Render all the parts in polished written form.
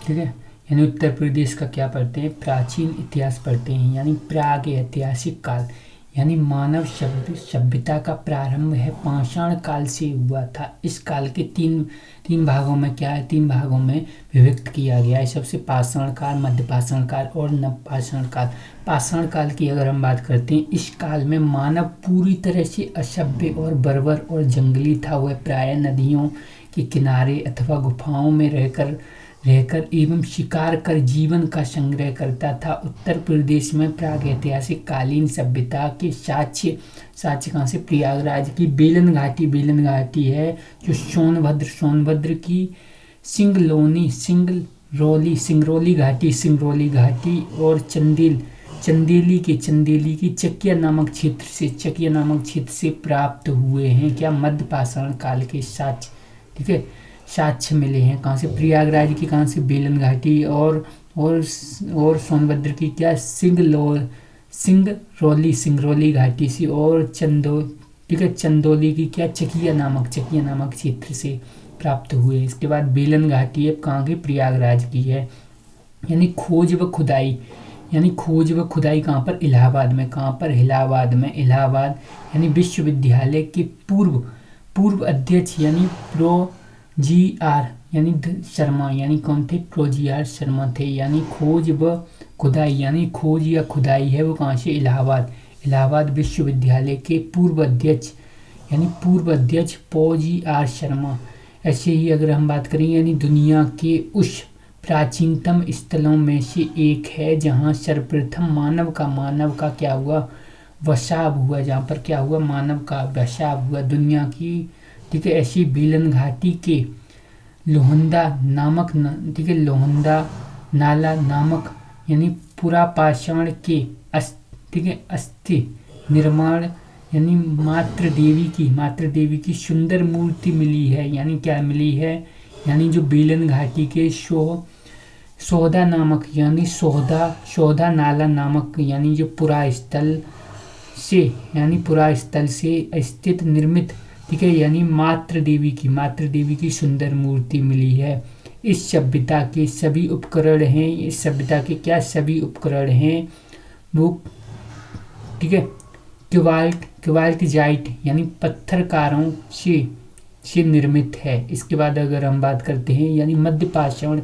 ठीक है। यानी उत्तर प्रदेश का क्या पढ़ते हैं, प्राचीन इतिहास पढ़ते हैं, यानी प्राग ऐतिहासिक काल, यानी मानव सभ्यता का प्रारंभ है पाषाण काल से हुआ था। इस काल के तीन भागों में क्या है, तीन भागों में विभक्त किया गया है। सबसे पाषाण काल, मध्य पाषाण काल और नवपाषाण काल। पाषाण काल की अगर हम बात करते हैं, इस काल में मानव पूरी तरह से असभ्य और बर्बर और जंगली था। वह प्रायः नदियों के किनारे अथवा गुफाओं में रहकर एवं शिकार कर जीवन का संग्रह करता था। उत्तर प्रदेश में प्रागैतिहासिक कालीन सभ्यता के साक्ष्य कहाँ से, प्रयागराज की बेलन घाटी है जो सोनभद्र की सिंगरौली घाटी और चंदेली की चकिया नामक क्षेत्र से प्राप्त हुए हैं। क्या, मध्य पाषाण काल के साक्ष्य, ठीक है, साक्ष्य मिले हैं। कहाँ से, प्रयागराज की, कहाँ से, बेलन घाटी और सोनभद्र की क्या, सिंगरौली घाटी से, और चंदौली की क्या, चकिया नामक क्षेत्र से प्राप्त हुए। इसके बाद बेलन घाटी है कहाँ की, प्रयागराज की है। यानी खोज व खुदाई कहाँ पर, इलाहाबाद में। कहाँ पर, इलाहाबाद यानी विश्वविद्यालय के पूर्व अध्यक्ष यानी प्रो.जी.आर. यानी शर्मा, यानी कौन थे, प्रो.जी.आर. शर्मा थे। यानी खोज व खुदाई, यानी खोज या खुदाई है वो कहाँ से, इलाहाबाद विश्वविद्यालय के पूर्व अध्यक्ष प्रो.जी.आर. शर्मा। ऐसे ही अगर हम बात करें, यानी दुनिया के उस प्राचीनतम स्थलों में से एक है जहाँ सर्वप्रथम मानव का क्या हुआ, वसाव हुआ, जहाँ पर क्या हुआ, मानव का वसाव हुआ दुनिया की, ठीक है। ऐसी बेलन घाटी के लोहंदा नाला नामक यानी पुरापाषाण के अस्थि निर्माण यानी मातृ देवी की सुंदर मूर्ति मिली है। यानी क्या मिली है, यानी जो बेलन घाटी के सोहदा नाला नामक यानी जो पुरा स्थल से स्थित निर्मित, ठीक है, यानी मातृ देवी की सुंदर मूर्ति मिली है। इस सभ्यता के सभी उपकरण हैं, वो, ठीक है, क्वार्टजाइट यानी पत्थरकारों से निर्मित है। इसके बाद अगर हम बात करते हैं, यानी मध्य पाषाण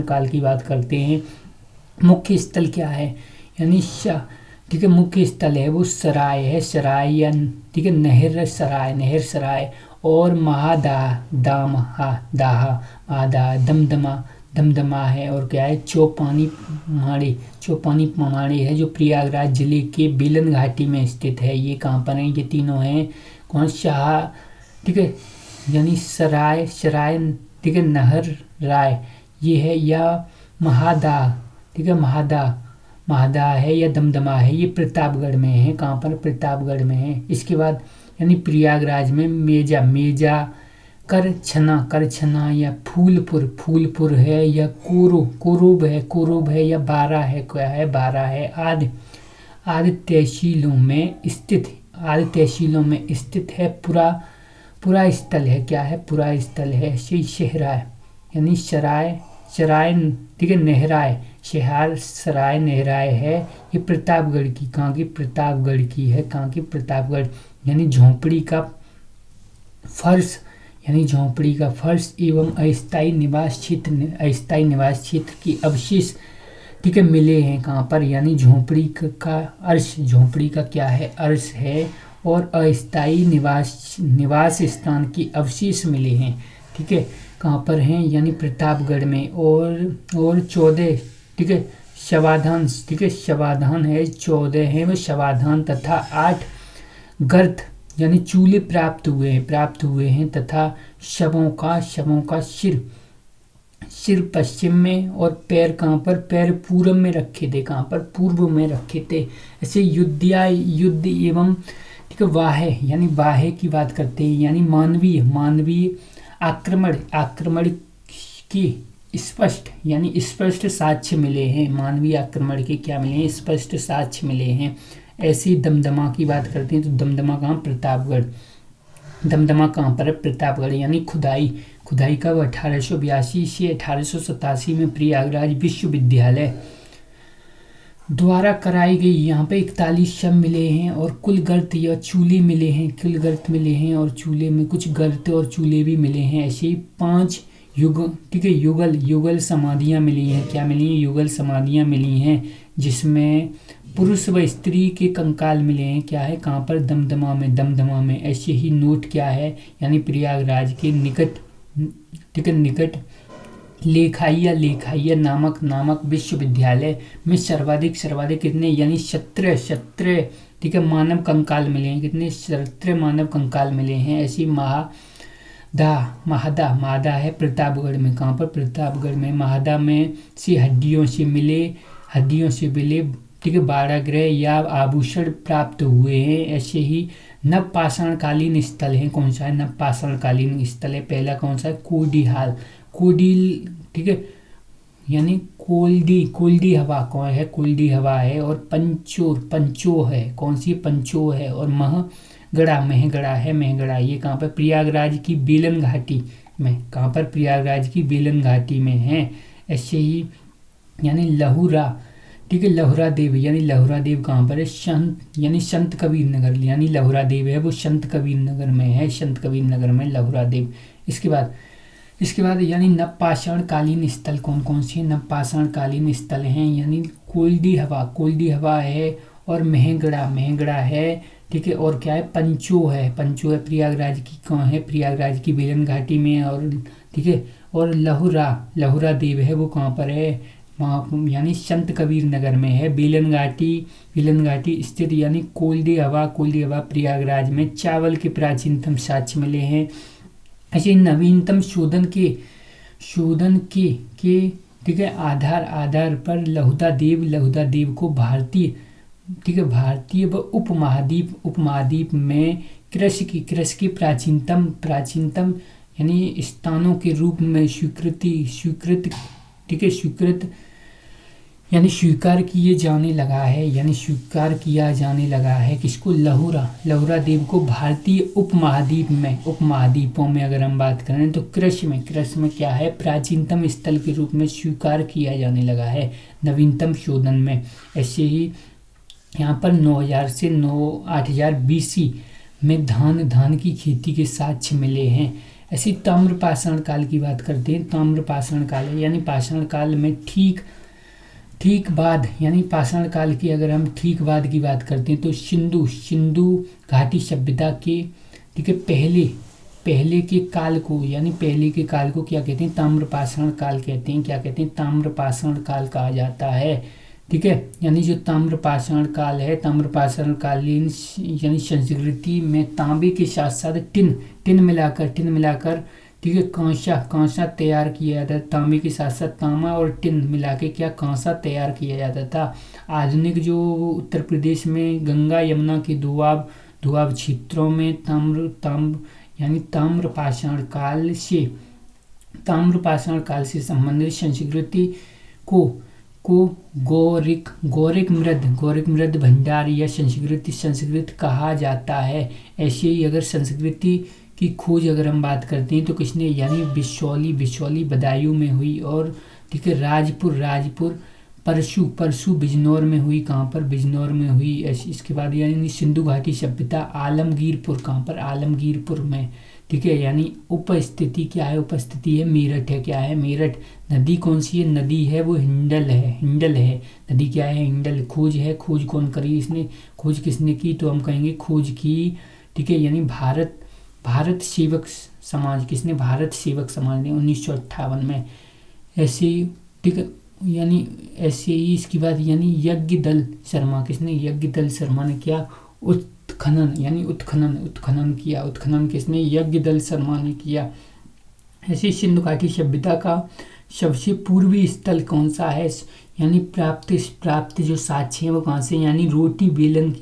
काल की बात करते हैं। मुख्य स्थल क्या है, यानी ठीक है, मुख्य स्थल है वो सराय या, ठीक है, नहर सराय और दमदमा है, और क्या है, चौपानी पहाड़ी है जो प्रयागराज जिले के बेलन घाटी में स्थित है। ये कहाँ पर है, ये तीनों हैं कौन, ठीक है, यानी सराय, ठीक है, नहर राय ये है, या ठीक है, महादा है या दमदमा है, ये प्रतापगढ़ में है। कहाँ पर, प्रतापगढ़ में है। इसके बाद यानी प्रयागराज में मेजा करछना या फूलपुर है, या कोरूब है, या बारा है, क्या है, बारा है। आदि तहसीलों में स्थित है। पुरा स्थल है, क्या है, पुरा स्थल है। शहराय यानी सराय, ठीक है, नहराय, सराय नहराय है। ये प्रतापगढ़ की, कहाँ की, प्रतापगढ़ की है। कहाँ की, प्रतापगढ़। यानी झोंपड़ी का फर्श एवं अस्थायी निवास क्षेत्र की अवशेष, ठीक है, मिले हैं। कहाँ पर, यानी झोंपड़ी का क्या है, अर्श है, और अस्थायी निवास स्थान की अवशेष मिले हैं, ठीक है। कहाँ पर हैं, यानी प्रतापगढ़ में। और 14, ठीक है, शवाधान, ठीक है, शवाधान है, 14 है वो शवाधान, तथा 8 गर्त यानी चूल्हे प्राप्त हुए हैं, तथा शवों का सिर पश्चिम में, और पैर कहाँ पर, पैर पूर्व में रखे थे। कहाँ पर, पूर्व में रखे थे। ऐसे युद्ध एवं, ठीक है, वाहे यानी वाहे की बात करते हैं, यानी मानवीय आक्रमण की स्पष्ट साक्ष्य मिले हैं। मानवीय आक्रमण के क्या मिले हैं, स्पष्ट साक्ष्य मिले हैं। ऐसी दमदमा की बात करते हैं तो दमदमा कहाँ, प्रतापगढ़। दमदमा कहाँ पर है? प्रतापगढ़। यानी खुदाई, खुदाई कब? 1882 से 1887 में प्रयागराज विश्वविद्यालय द्वारा कराई गई। यहाँ पे 41 शव मिले हैं और कुल गर्त या चूल्हे मिले हैं, कुल गर्त मिले हैं और चूल्हे में कुछ गर्त और चूल्हे भी मिले हैं। ऐसे ही 5 युग, ठीक है, युगल युगल समाधियाँ मिली हैं। क्या मिली हैं? युगल समाधियाँ मिली हैं, जिसमें पुरुष व स्त्री के कंकाल मिले हैं। क्या है? कहाँ पर? दमदमा में, दमदमा में। ऐसे ही नोट क्या है? यानी प्रयागराज के निकट, ठीक है, निकट लेखाइया नामक विश्वविद्यालय में सर्वाधिक कितने? यानी 17 ठीक है, मानव कंकाल मिले हैं। कितने? 17 मानव कंकाल मिले हैं। ऐसी महादा है प्रतापगढ़ में। कहाँ पर? प्रतापगढ़ में। महादा में से हड्डियों से मिले, ठीक है, 12 ग्रह या आभूषण प्राप्त हुए हैं। ऐसे ही नवपाषाणकालीन स्थल है। कौन सा है? नवपाषाणकालीन स्थल है। पहला कौन सा है? कोडिहाल, कोडिल, ठीक है, यानी कोल्डी हवा कौन है? कोल्डी हवा है। और पंचो है। कौन सी? पंचो है। और महगढ़ा है, महगढ़ा। ये कहाँ पर? प्रयागराज की बेलन घाटी में। कहाँ पर? प्रयागराज की बेलन घाटी में है। ऐसे ही यानी लहुरा, ठीक है, लहुरा देव, यानी लहुरा देव कहाँ पर है? यानी संत कबीर नगर, यानी लहुरा देव है वो संत कबीर नगर में है, संत कबीर नगर में लहुरा देव। इसके बाद यानी नवपाषाणकालीन स्थल कौन कौन से? नवपाषाणकालीन स्थल हैं, यानी कोल्डी हवा है और महगढ़ा है, ठीक है। और क्या है? पंचो है प्रयागराज की। कहाँ है? प्रयागराज की बेलन घाटी में। और ठीक है, और लहुरा देव है वो कहाँ पर है? वहाँ यानी संत कबीर नगर में है। बेलन घाटी स्थित यानी कोल्डी हवा प्रयागराज में। चावल के प्राचीनतम साक्ष्य मिले हैं। ऐसे नवीनतम शोधन के ठीक है आधार पर लहुदा देव को भारतीय, ठीक है, भारतीय व उपमहाद्वीप में कृषि की प्राचीनतम यानी स्थानों के रूप में स्वीकृत, ठीक है, यानी स्वीकार किया जाने लगा है। किसको? लहुरा देव को भारतीय उपमहाद्वीपों में अगर हम बात करें तो कृषि में क्या है? प्राचीनतम स्थल के रूप में स्वीकार किया जाने लगा है नवीनतम शोधन में। ऐसे ही यहाँ पर 9000 से 8000 BC में धान की खेती के साक्ष्य मिले हैं। ऐसी ताम्रपाषाण काल की बात करते हैं। ताम्रपाषाण काल यानी पाषाण काल में ठीक बाद, यानी पाषाण काल की अगर हम ठीक बाद की बात करते हैं तो सिंधु घाटी सभ्यता के, ठीक है, पहले के काल को क्या कहते हैं? ताम्रपाषाण काल कहते हैं। क्या कहते हैं? ताम्रपाषाण काल कहा जाता है, ठीक है। यानी जो ताम्रपाषाण काल है, ताम्रपाषाण कालीन यानी संस्कृति में तांबे के साथ साथ टिन मिलाकर ठीक है, कांसा तैयार किया जाता था। तांबे के साथ साथ तांबा और टिन मिला के क्या कांसा तैयार किया जाता था। आधुनिक जो उत्तर प्रदेश में गंगा यमुना के दोआब क्षेत्रों में ताम्रपाषाण काल से संबंधित संस्कृति को गौरिक मृद भंडार या संस्कृत कहा जाता है। ऐसे ही अगर संस्कृति की खोज अगर हम बात करते हैं तो किसने? यानी बिशौली बदायूं में हुई। और ठीक है, राजपुर परसू बिजनौर में हुई। कहाँ पर? बिजनौर में हुई। इसके बाद यानी सिंधु घाटी सभ्यता आलमगीरपुर। कहाँ पर? आलमगीरपुर में, ठीक है। यानी उपस्थिति क्या है? उपस्थिति है मेरठ है। क्या है? मेरठ। नदी कौन सी है? नदी है वो हिंडल है। नदी क्या है? हिंडल। खोज है, खोज कौन करी? इसने खोज किसने की? तो हम कहेंगे खोज की, ठीक है, यानी भारत सेवक समाज। किसने? भारत सेवक समाज ने 1958 में। ऐसे, ठीक है, यानी ऐसे ही इसके बाद यानी यज्ञ दल शर्मा। किसने? यज्ञ दल शर्मा ने क्या? उत्खनन किया। उत्खनन किसने? यज्ञ दल शर्मा ने किया। ऐसे सिंधु घाटी सभ्यता का सबसे पूर्वी स्थल कौन सा है? यानी प्राप्त जो साक्ष्य है वो कहाँ से? यानी रोटी बेलन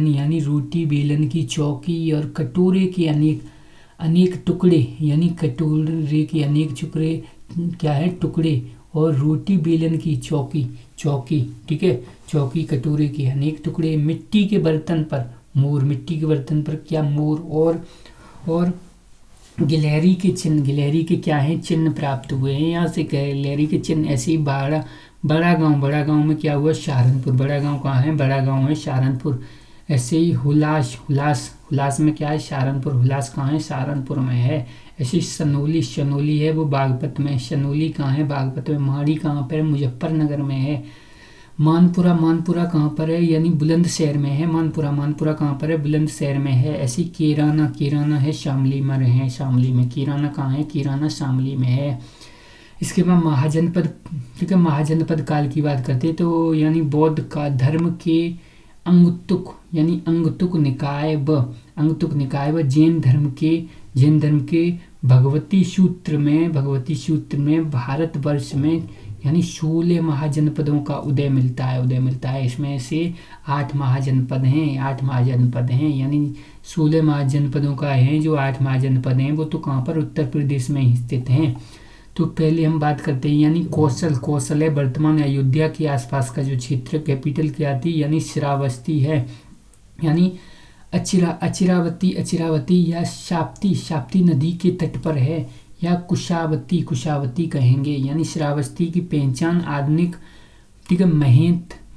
यानी रोटी बेलन की चौकी और कटोरे के अनेक टुकड़े, यानी कटोरे के अनेक टुकड़े क्या है? टुकड़े। और रोटी बेलन की चौकी, ठीक है, चौकी कटोरे के अनेक टुकड़े मिट्टी के बर्तन पर मोर, मिट्टी के बर्तन पर क्या मोर। और गिलहरी के क्या है चिन्ह प्राप्त हुए हैं। यहाँ से गिलहरी के चिन्ह। ऐसे ही बड़ा गांव में क्या हुआ सहारनपुर। बड़ा गांव कहाँ है, बड़ा गांव है सहारनपुर। ऐसे ही हुलास में क्या है सहारनपुर। हुलास कहाँ है, सहारनपुर में है। ऐसे सनोली है वो बागपत में। सनोली कहाँ है, बागपत में। माड़ी कहाँ पर है, मुजफ्फरनगर में है। मानपुरा कहाँ पर है, यानी बुलंदशहर में है। मानपुरा कहाँ पर है, बुलंदशहर में है। ऐसी किराना है शामली में है। शामली में किराना कहाँ है, किराना शामली में है। इसके बाद महाजनपद, ठीक है, महाजनपद काल की बात करते हैं तो यानी बौद्ध का धर्म के अंगतुक निकाय व जैन धर्म के भगवती सूत्र में भारतवर्ष में यानी 16 महाजनपदों का उदय मिलता है। इसमें से 8 महाजनपद हैं यानी 16 महाजनपदों का है जो 8 महाजनपद हैं वो तो कहाँ पर, उत्तर प्रदेश में ही स्थित हैं। तो पहले हम बात करते हैं यानी कौशल है वर्तमान अयोध्या के आसपास का जो क्षेत्र। कैपिटल क्या थी, यानी श्रावस्ती है। यानी अचिरावती या शाप्ती नदी के तट पर है, या कुशावती कहेंगे। यानी श्रावस्ती की पहचान आधुनिक, ठीक है,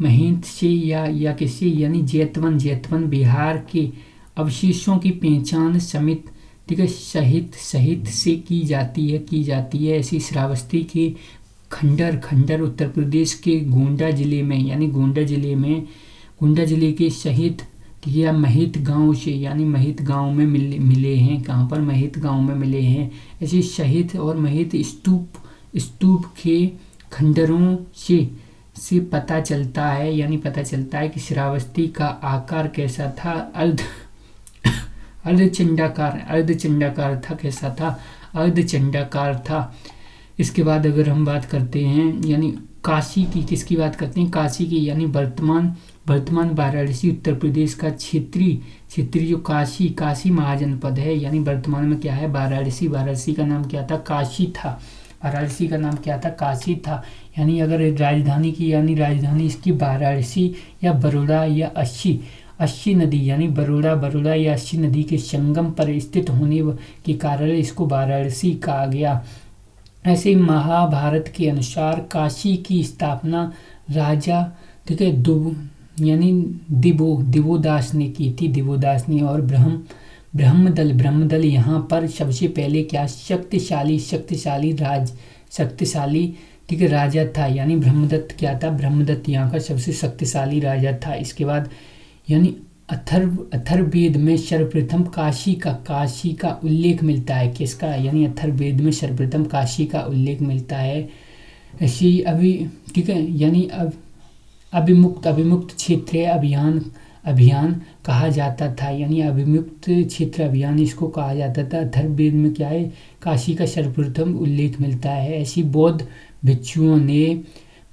महेंत से या किससे, यानी जैतवन बिहार के अवशेषों की पहचान समित, ठीक है, सहित से की जाती है। ऐसी श्रावस्ती के खंडर उत्तर प्रदेश के गोंडा जिले के शहीद या महित गांव से, यानी महित गांव में मिले हैं। कहाँ पर, महित गांव में मिले हैं। ऐसे शहीद और महित स्तूप के खंडरों से पता चलता है कि श्रावस्ती का आकार कैसा था, अर्धचंडाकार था। इसके बाद अगर हम बात करते हैं यानी काशी की, किसकी बात करते हैं, काशी की, यानी वर्तमान वाराणसी उत्तर प्रदेश का क्षेत्रीय जो काशी महाजनपद है। यानी वर्तमान में क्या है, वाराणसी का नाम क्या था, काशी था। वाराणसी का नाम क्या था, काशी था। यानी अगर राजधानी की, यानी राजधानी इसकी वाराणसी या बरोड़ा या अस्सी नदी, यानी बरोड़ा या अस्सी नदी के संगम पर स्थित होने के कारण इसको वाराणसी कहा गया। ऐसे ही महाभारत के अनुसार काशी की स्थापना राजा, ठीक है, दिवोदास ने की थी। दिवोदास ने। और ब्रह्मदल यहाँ पर सबसे पहले क्या शक्तिशाली, ठीक है, राजा था। यानी ब्रह्मदत्त क्या था, ब्रह्मदत्त यहाँ का सबसे शक्तिशाली राजा था। इसके बाद यानी अथर्ववेद में सर्वप्रथम काशी का उल्लेख मिलता है। किसका, यानी अथर्ववेद में सर्वप्रथम काशी का उल्लेख मिलता है। ऐसी अभी, ठीक है, यानी अब अभिमुक्त क्षेत्र अभियान कहा जाता था। यानी अभिमुक्त क्षेत्र अभियान इसको कहा जाता था। अथर्ववेद में क्या है, काशी का सर्वप्रथम उल्लेख मिलता है। ऐसी बौद्ध भिक्षुओं ने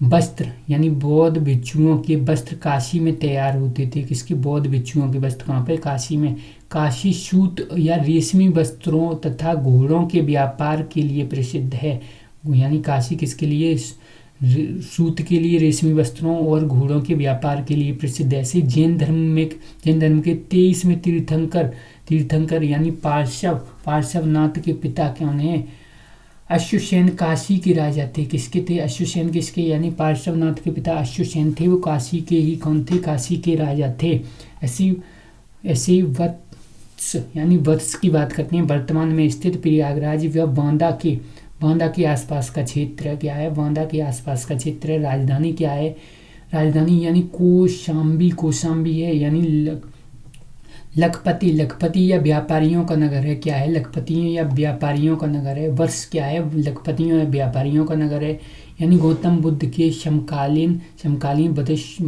वस्त्र, यानी बौद्ध भिक्षुओं के वस्त्र काशी में तैयार होते थे। किसके, बौद्ध भिक्षुओं के वस्त्र कहाँ पे, काशी में। काशी सूत या रेशमी वस्त्रों तथा घोड़ों के व्यापार के लिए प्रसिद्ध है। यानी काशी किसके लिए, सूत के लिए, रेशमी वस्त्रों और घोड़ों के व्यापार के लिए प्रसिद्ध है। ऐसे जैन धर्म के 23वें तीर्थंकर यानी पार्श्वनाथ के पिता कौन है, अश्वसेन काशी के राजा थे। किसके थे, अश्वसेन किसके, यानी पार्श्वनाथ के पिता अश्वसेन थे। वो काशी के ही कौन थे, काशी के राजा थे। ऐसी वत्स, यानी वत्स की बात करते हैं। वर्तमान में स्थित प्रयागराज व बांदा के आसपास का क्षेत्र क्या है, बांदा के आसपास का क्षेत्र है। राजधानी क्या है, राजधानी यानी कौशाम्बी है। यानी लखपति या व्यापारियों का नगर है। क्या है, लखपतियों या व्यापारियों का नगर है। वर्ष क्या है, लखपतियों या व्यापारियों का नगर है। यानी गौतम बुद्ध के समकालीन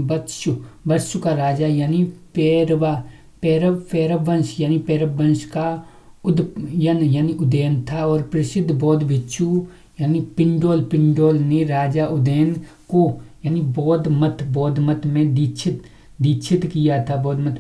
वत्सु का राजा, यानी पैरव वंश, यानी पैरव वंश का उदयन था। और प्रसिद्ध बौद्ध भिक्षु यानी पिंडोल ने राजा उदयन को यानी बौद्ध मत में दीक्षित किया था। बौद्ध मत में